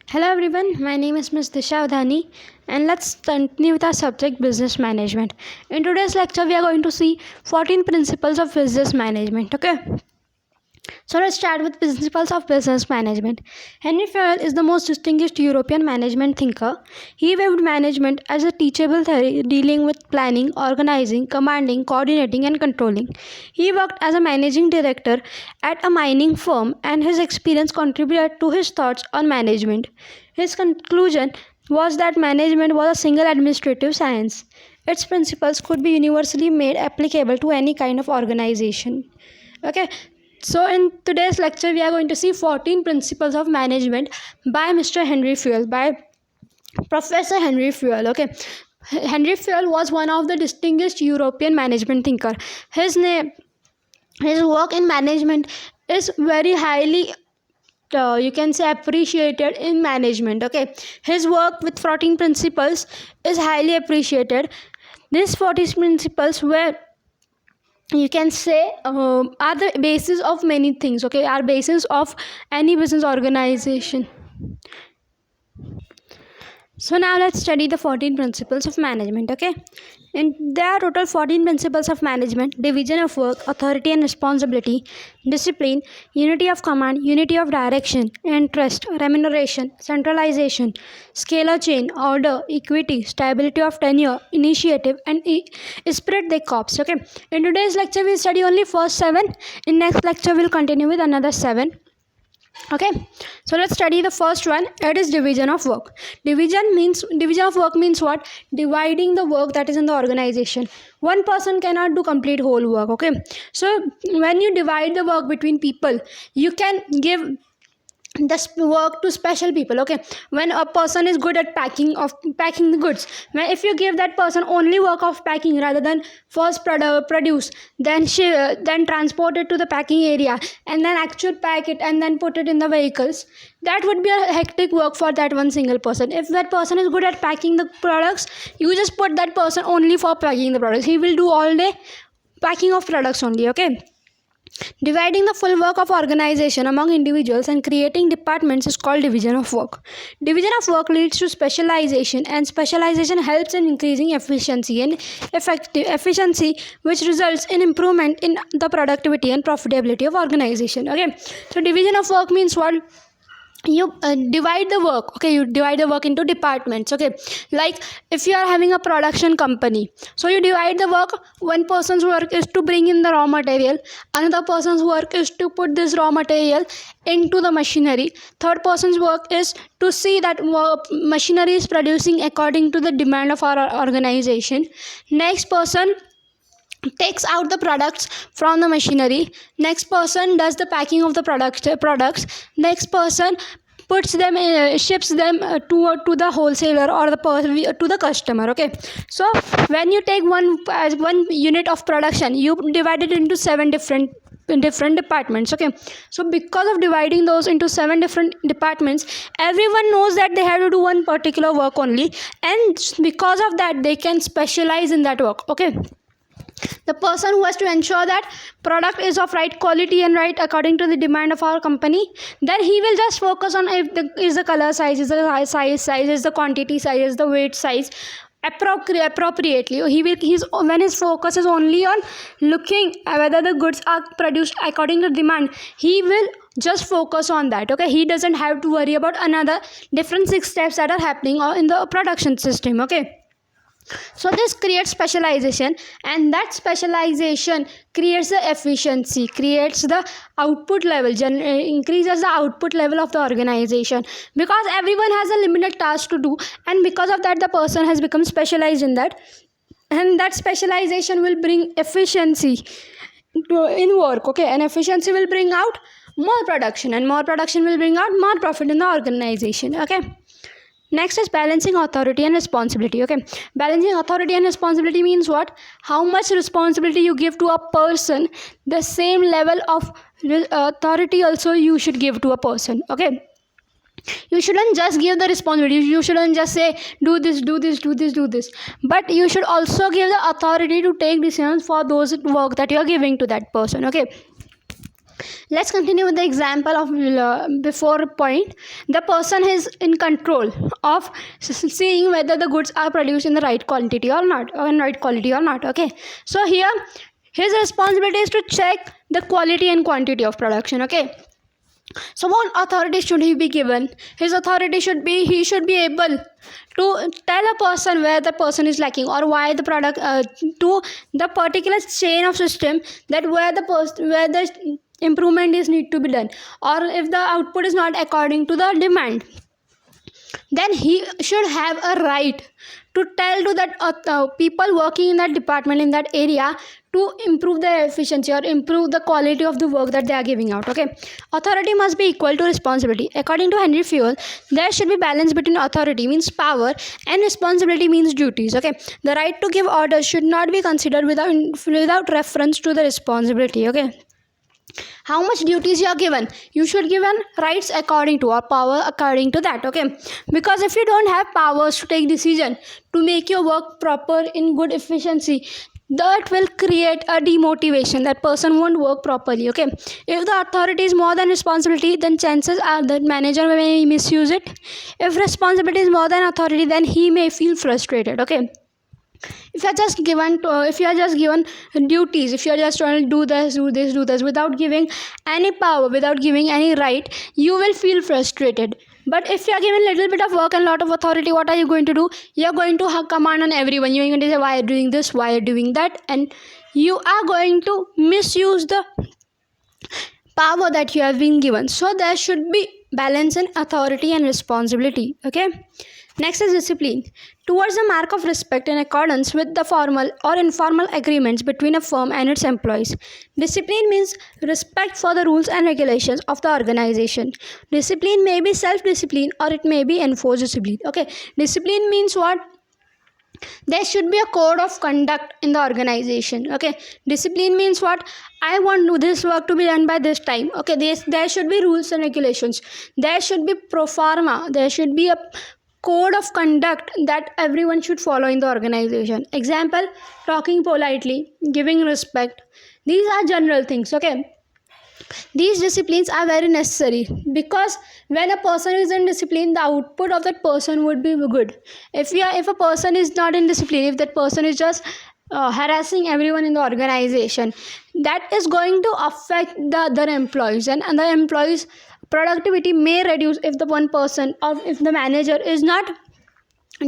Hello everyone, my name is Ms. Disha Udhani and let's continue with our subject business management. In today's lecture we are going to see 14 principles of business management. Okay, so let's start with principles of business management. Henry Fayol is the most distinguished European management thinker. He viewed management as a teachable theory dealing with planning, organizing, commanding, coordinating, and controlling. He worked as a managing director at a mining firm, and his experience contributed to his thoughts on management. His conclusion was that management was a single administrative science. Its principles could be universally made applicable to any kind of organization. Okay, so in today's lecture we are going to see 14 principles of management by Mr. Henry Fayol, by Professor Henry Fayol. Okay, Henry Fayol was one of the distinguished European management thinker. His work in management is very highly you can say appreciated in management. Okay, his work with 14 principles is highly appreciated. These 14 principles were, you can say, are the basis of many things. Okay, are basis of any business organization. So now let's study the 14 principles of management. Okay, and there are total 14 principles of management: division of work, authority and responsibility, discipline, unity of command, unity of direction, interest, remuneration, centralization, scalar chain, order, equity, stability of tenure, initiative, and spirit de corps. Okay, in today's lecture we study only first 7. In next lecture we'll continue with another 7. Okay, so let's study the first one. It is division of work. Division of work means what? Dividing the work that is in the organization. One person cannot do complete whole work. Okay, so when you divide the work between people, you can give this work to special people. Okay, when a person is good at packing the goods, if you give that person only work of packing rather than first produce, then transport it to the packing area and then actually pack it and then put it in the vehicles, that would be a hectic work for that one single person. If that person is good at packing the products, you just put that person only for packing the products. He will do all day packing of products only. Okay, dividing the full work of organization among individuals and creating departments is called division of work. Division of work leads to specialization, and specialization helps in increasing efficiency efficiency, which results in improvement in the productivity and profitability of organization. Okay, so division of work means what? You divide the work. Okay, you divide the work into departments. Okay, like if you are having a production company, so you divide the work. One person's work is to bring in the raw material, another person's work is to put this raw material into the machinery, third person's work is to see that machinery is producing according to the demand of our organization, next person takes out the products from the machinery, next person does the packing of the products, next person puts them ships them to the wholesaler or to the customer. Okay, so when you take one unit of production, you divide it into 7 different departments. Okay, so because of dividing those into 7 different departments, everyone knows that they have to do one particular work only, and because of that they can specialize in that work. Okay, the person who has to ensure that product is of right quality and right according to the demand of our company, then he will just focus on if is the color size, is the size, is the quantity size, is the weight size appropriately. When his focus is only on looking whether the goods are produced according to demand, he will just focus on that. Okay, he doesn't have to worry about another different 6 steps that are happening in the production system. Okay, so this creates specialization, and that specialization creates the efficiency, creates the output level, increases the output level of the organization, because everyone has a limited task to do, and because of that the person has become specialized in that, and that specialization will bring efficiency in work. Okay, and efficiency will bring out more production, and more production will bring out more profit in the organization. Okay, next is balancing authority and responsibility. Okay, balancing authority and responsibility means what? How much responsibility you give to a person, the same level of authority also you should give to a person. Okay, you shouldn't just give the responsibility, you shouldn't just say do this, but you should also give the authority to take decisions for those work that you are giving to that person. Okay, Let's continue with the example of before point. The person is in control of seeing whether the goods are produced in the right quantity or not, or in right quality or not. Okay, so here his responsibility is to check the quality and quantity of production. Okay, so what authority should he be given? His authority should be, he should be able to tell a person where the person is lacking, or why the product to the particular chain of system, that where the improvement is need to be done, or if the output is not according to the demand, then he should have a right to tell to that people working in that department, in that area, to improve the efficiency or improve the quality of the work that they are giving out. Okay, authority must be equal to responsibility. According to Henry Fayol, there should be balance between authority means power and responsibility means duties. Okay, the right to give orders should not be considered without reference to the responsibility. Okay, how much duties you are given, you should given rights according to, or power according to that. Okay, because if you don't have powers to take decision to make your work proper in good efficiency, that will create a demotivation, that person won't work properly. Okay, if the authority is more than responsibility, then chances are that manager may misuse it. If responsibility is more than authority, then he may feel frustrated. Okay, if you are just given duties, if you are just trying to do this without giving any power, without giving any right, you will feel frustrated. But if you are given little bit of work and lot of authority, what are you going to do? You are going to have command on everyone. You are going to say, why are you doing this, why are you doing that, and you are going to misuse the power that you have been given. So there should be balance in authority and responsibility. Okay, next is discipline. Towards the mark of respect in accordance with the formal or informal agreements between a firm and its employees. Discipline means respect for the rules and regulations of the organization. Discipline may be self-discipline or it may be enforced discipline. Okay, discipline means what? There should be a code of conduct in the organization. Okay, discipline means what? I want this work to be done by this time. Okay, there should be rules and regulations. There should be pro forma. There should be a code of conduct that everyone should follow in the organization. Example, talking politely, giving respect. These are general things. Okay, these disciplines are very necessary, because when a person is in discipline, the output of that person would be good. If a person is not in discipline, if that person is just harassing everyone in the organization, that is going to affect the other employees, and the employees productivity may reduce if the one person, or if the manager is not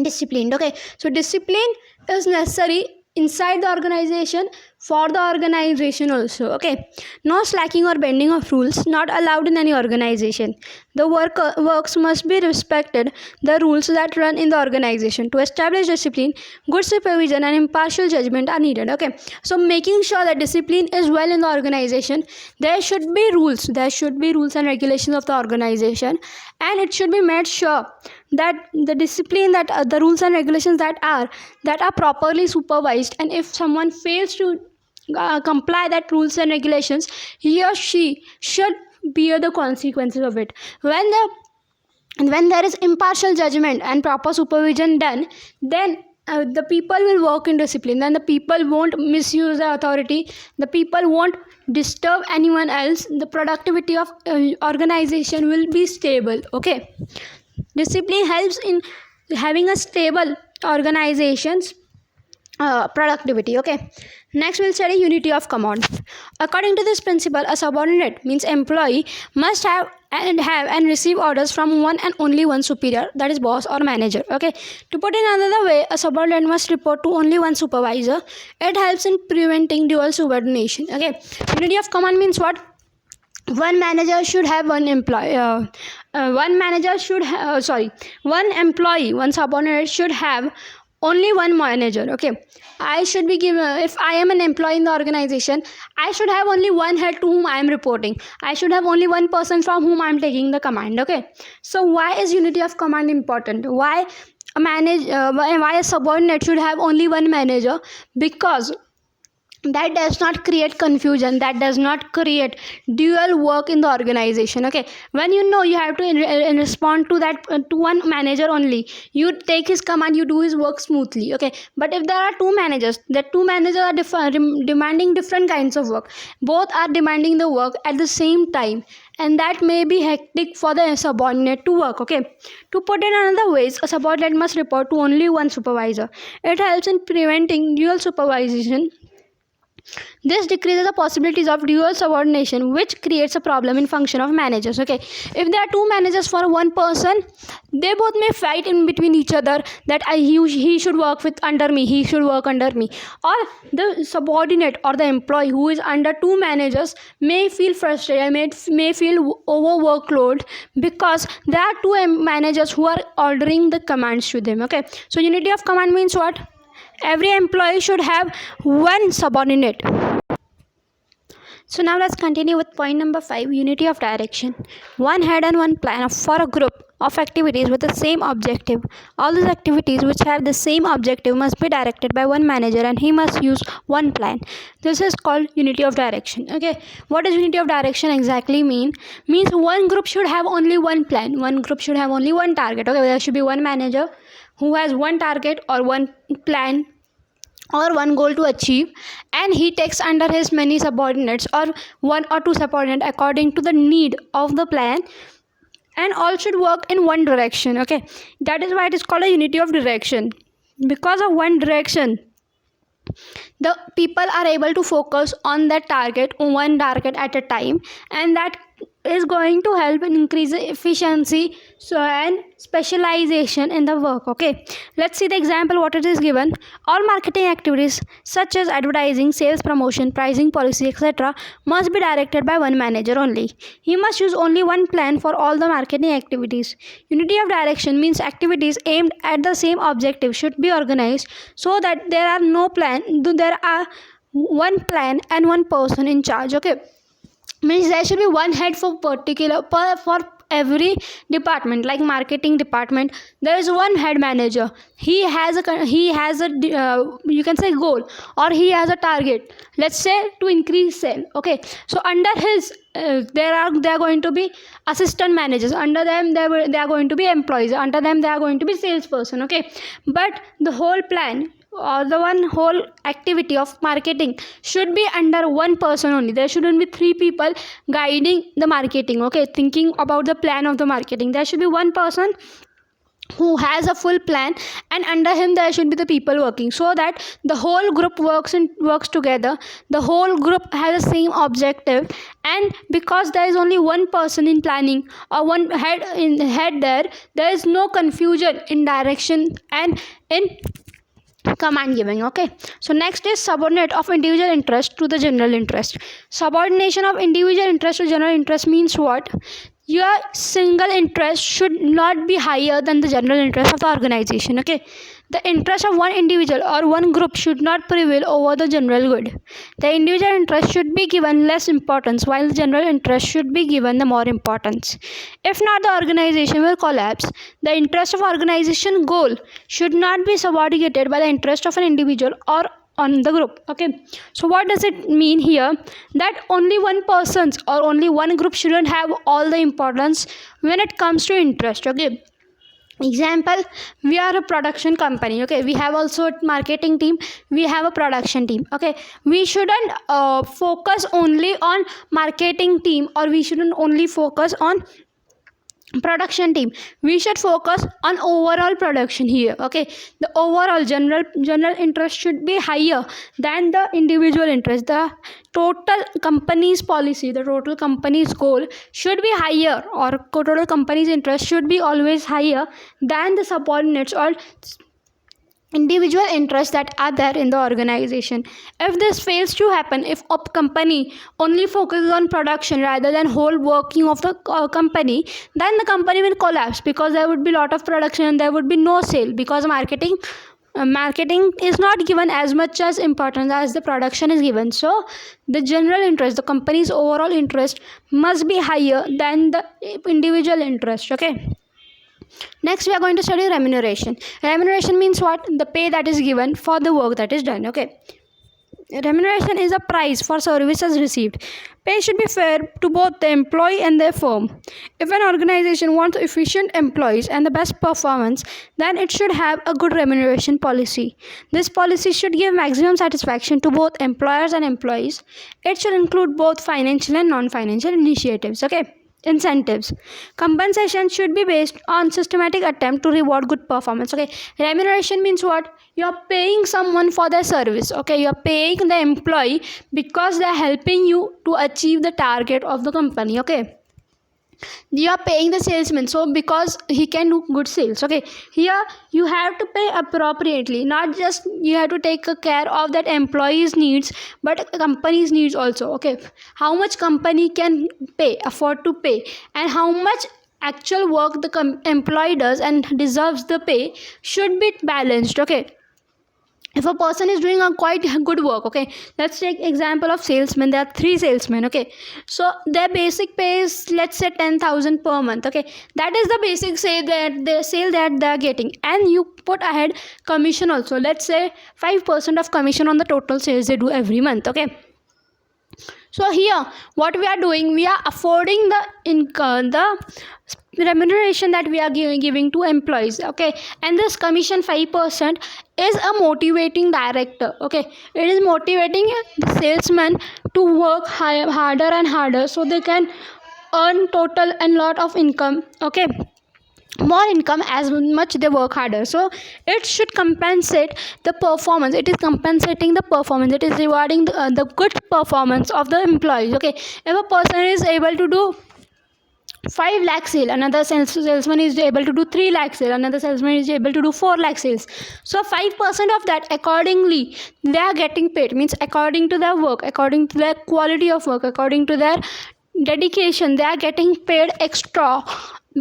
disciplined. Okay, so discipline is necessary inside the organization, for the organization also. Okay, no slacking or bending of rules not allowed in any organization. The works must be respected, the rules that run in the organization. To establish discipline, good supervision and impartial judgment are needed. Okay, so making sure that discipline is well in the organization, there should be rules and regulations of the organization, and it should be made sure that the discipline, that the rules and regulations that are properly supervised, and if someone fails to comply that rules and regulations, he or she should bear the consequences of it. When there is impartial judgment and proper supervision done, then the people will work in discipline. Then the people won't misuse the authority. The people won't disturb anyone else. The productivity of organization will be stable. Okay, discipline helps in having a stable organization's productivity. Okay, next we'll study unity of command. According to this principle, a subordinate means employee must have and receive orders from one and only one superior, that is boss or manager. Okay, to put in another way, a subordinate must report to only one supervisor. It helps in preventing dual subordination. Okay, unity of command means what? One manager should have one employee. One employee, one subordinate should have only one manager. Okay, I should be given, if I am an employee in the organization, I should have only one head to whom I am reporting. I should have only one person from whom I am taking the command. Okay, so why is unity of command important? Why a subordinate should have only one manager? Because that does not create confusion, that does not create dual work in the organization. Okay, when you know you have to respond to that to one manager only, you take his command, you do his work smoothly. Okay, but if there are two managers, the two managers are demanding different kinds of work, both are demanding the work at the same time, and that may be hectic for the subordinate to work. Okay, to put it another ways, a subordinate must report to only one supervisor. It helps in preventing dual supervision. This decreases the possibilities of dual subordination, which creates a problem in function of managers. Okay, if there are two managers for one person, they both may fight in between each other that he should work with under me, he should work under me, or the subordinate or the employee who is under two managers may feel frustrated, may feel overworkload because there are two managers who are ordering the commands to them. Okay, so unity of command means what? Every employee should have one subordinate. So now let's continue with point number 5, unity of direction. One head and one plan for a group of activities with the same objective. All these activities which have the same objective must be directed by one manager, and he must use one plan. This is called unity of direction. Okay, what does unity of direction exactly mean? Means one group should have only one plan, one group should have only one target. Okay, there should be one manager who has one target or one plan or one goal to achieve, and he takes under his many subordinates or one or two subordinates according to the need of the plan, and all should work in one direction. Okay, that is why it is called a unity of direction. Because of one direction, the people are able to focus on that target, one target at a time, and that is going to help in increase the efficiency and specialization in the work. Okay, let's see the example what it is given. All marketing activities such as advertising, sales, promotion, pricing policy, etc. must be directed by one manager only. He must use only one plan for all the marketing activities. Unity of direction means activities aimed at the same objective should be organized so that there are one plan and one person in charge. Okay, means there should be one head for for every department. Like marketing department, there is one head manager. He has a you can say goal, or he has a target, let's say to increase sale. Okay, so under his there are going to be assistant managers, under them they are going to be employees, under them they are going to be salesperson. Okay, but the whole plan or the one whole activity of marketing should be under one person only. There shouldn't be three people guiding the marketing. Okay, thinking about the plan of the marketing, there should be one person who has a full plan, and under him there should be the people working, so that the whole group works together, the whole group has the same objective. And because there is only one person in planning or one head there is no confusion in direction and in command giving. Okay, so next is subordinate of individual interest to the general interest. Subordination of individual interest to general interest means what? Your single interest should not be higher than the general interest of the organization. Okay, the interest of one individual or one group should not prevail over the general good. The individual interest should be given less importance, while the general interest should be given the more importance. If not, the organization will collapse. The interest of organization goal should not be subordinated by the interest of an individual or on the group. Okay, so what does it mean here? That only one person's or only one group shouldn't have all the importance when it comes to interest. Okay, example, we are a production company. Okay, we have also a marketing team, we have a production team. Okay, we shouldn't focus only on marketing team, or we shouldn't only focus on production team. We should focus on overall production here. Okay, the overall general interest should be higher than the individual interest. The total company's policy, the total company's goal should be higher, or total company's interest should be always higher than the subordinates or individual interests that are there in the organization. If this fails to happen, if a company only focuses on production rather than whole working of the company, then the company will collapse, because there would be lot of production and there would be no sale, because marketing is not given as much as importance as the production is given. So the general interest, the company's overall interest, must be higher than the individual interest. Okay, next we are going to study remuneration. Remuneration means what? The pay that is given for the work that is done. Okay, Remuneration is a price for services received. Pay should be fair to both the employee and their firm. If an organization wants efficient employees and the best performance, then it should have a good remuneration policy. This policy should give maximum satisfaction to both employers and employees. It should include both financial and non-financial initiatives. Okay. Incentives. Compensation should be based on systematic attempt to reward good performance. Okay. Remuneration means what? You're paying someone for their service. Okay. You're paying the employee because they're helping you to achieve the target of the company. Okay. You are paying the salesman so because he can do good sales. Okay, here you have to pay appropriately, not just you have to take care of that employee's needs but company's needs also. Okay, how much company can afford to pay, and how much actual work the employee does and deserves the pay should be balanced. Okay, if a person is doing a quite good work, okay, let's take example of salesmen. There are 3 salesmen. Okay, so their basic pay is, let's say, 10,000 per month. Okay, that is the basic say that the sale that they are getting, and you put ahead commission also, let's say 5% of commission on the total sales they do every month. Okay, so here what we are doing, we are affording the income, the remuneration that we are giving to employees. Okay, and this commission 5% is a motivating director. Okay, it is motivating the salesman to work harder and harder so they can earn total and lot of income. Okay, more income as much they work harder, so it should compensate the performance. It is compensating the performance, it is rewarding the good performance of the employees. Okay, if a person is able to do 5 lakh sale, another salesman is able to do 3 lakh sale, another salesman is able to do 4 lakh sales, so 5% of that accordingly they are getting paid, means according to their work, according to their quality of work, according to their dedication, they are getting paid extra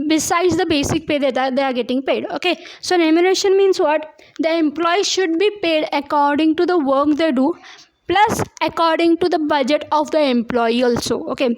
besides the basic pay that they are getting paid. Okay, so remuneration means what? The employee should be paid according to the work they do plus according to the budget of the employee also. Okay,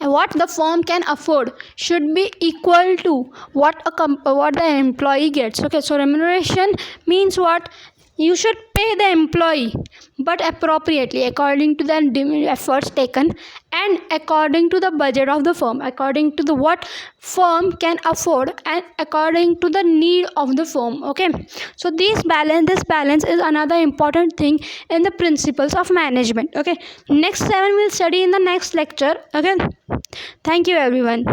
and what the firm can afford should be equal to what the employee gets. Okay, so remuneration means what? You should pay the employee but appropriately according to the efforts taken and according to the budget of the firm, according to the what firm can afford and according to the need of the firm. Okay, so this balance is another important thing in the principles of management. Okay, next 7 we'll study in the next lecture. Okay, thank you everyone.